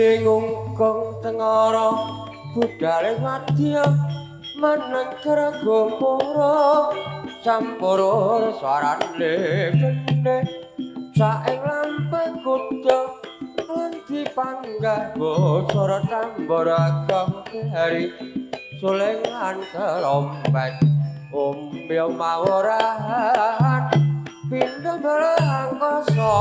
Bening kong tengara budale wadya maneng gumura campur swarane gene saeng lampe kuda lan dipanggah bosor tambur agam hari suling lan kerompet umbyong mawurahan pindha berangkasa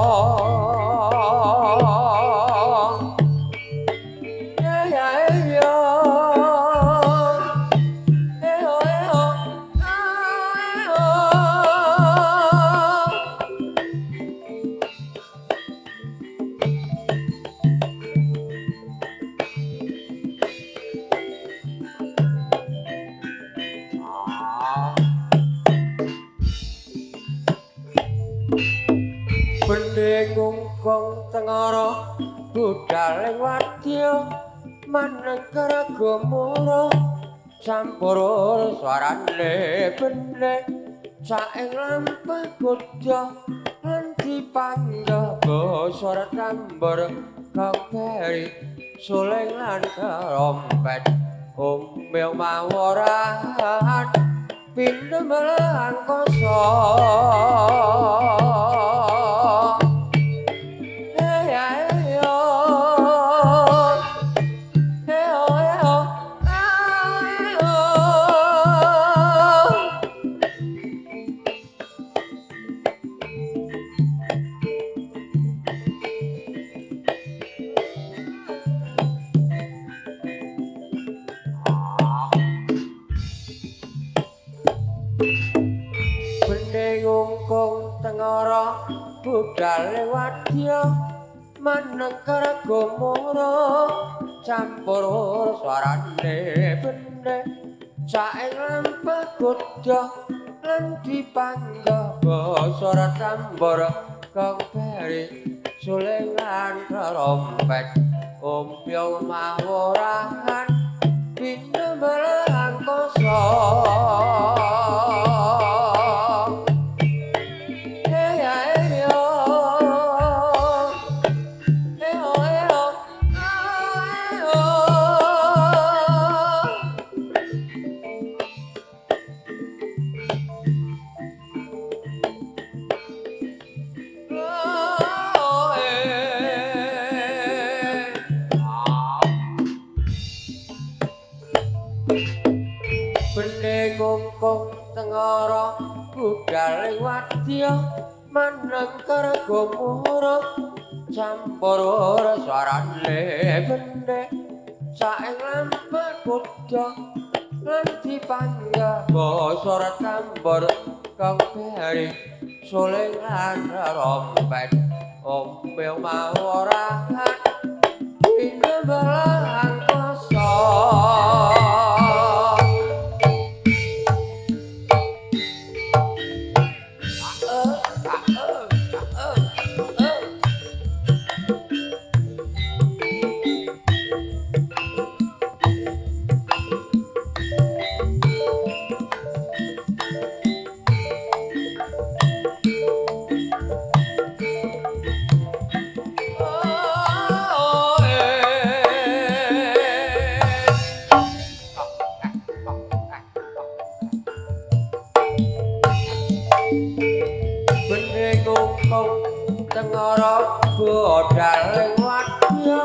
Bening ngungkung tengara budal ing wadya maneng gumura campur swarane bening saeng lampe kuda lan dipanggah bosor tambur kaperi suling lan kerompet umbyong mawurahan pindha melangkosa Bening ngungkung tengara budale wadya maneng gumura campur swarane bening saeng lampe kuda lan dipanggah bosor tambur kaperi suling lan kerompet umbyong mawurahan pindha melangkosa Bening ngungkung tengara budal ing wadya maneng gumura campur swarane bening saeng lampe kuda lan dipanggah bosor tambur kaperi suling lan kerompet umbyong mawurahan pindha melangkosa Bening ngungkung tengara budal ing wadya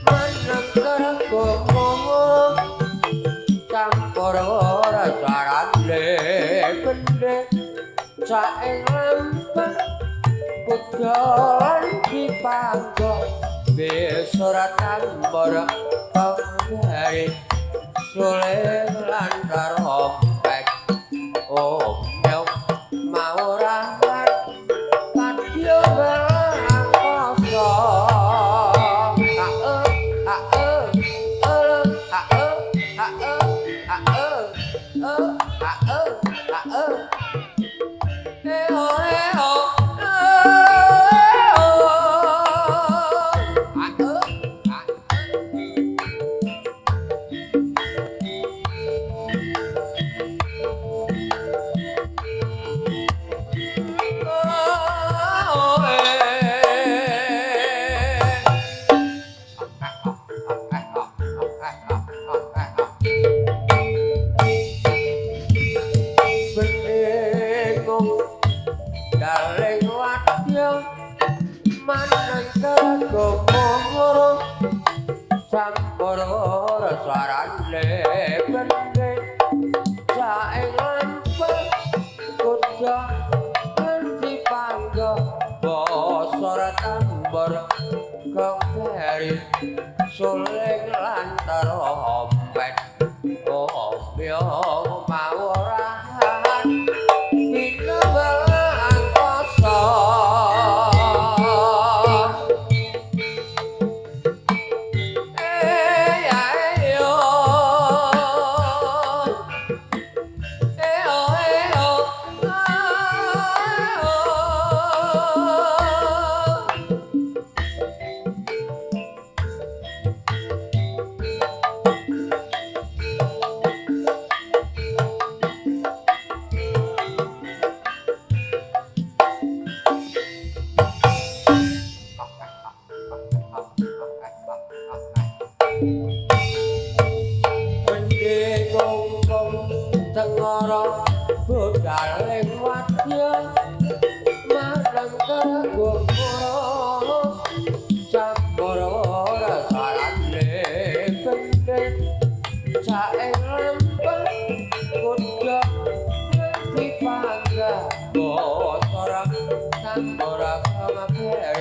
maneng gumura campur swarane bening saeng lampe kuda lan dipanggah bosor tambur kaperi suling lan kerompet umbyong mawurahan padya melangkosa daling wadya maneng kagomoro sampara sarane bende saeng lampah kuda nganti pangga bosor tambor keri suling lantar ompet ombyong mawurahan pinebalan kosong ayo Bendhe kongkong tengara budhaling wadya marang kagomoro sampara rasane bendhe saeng lampah kuda nganti pangga bosor tambora kamapere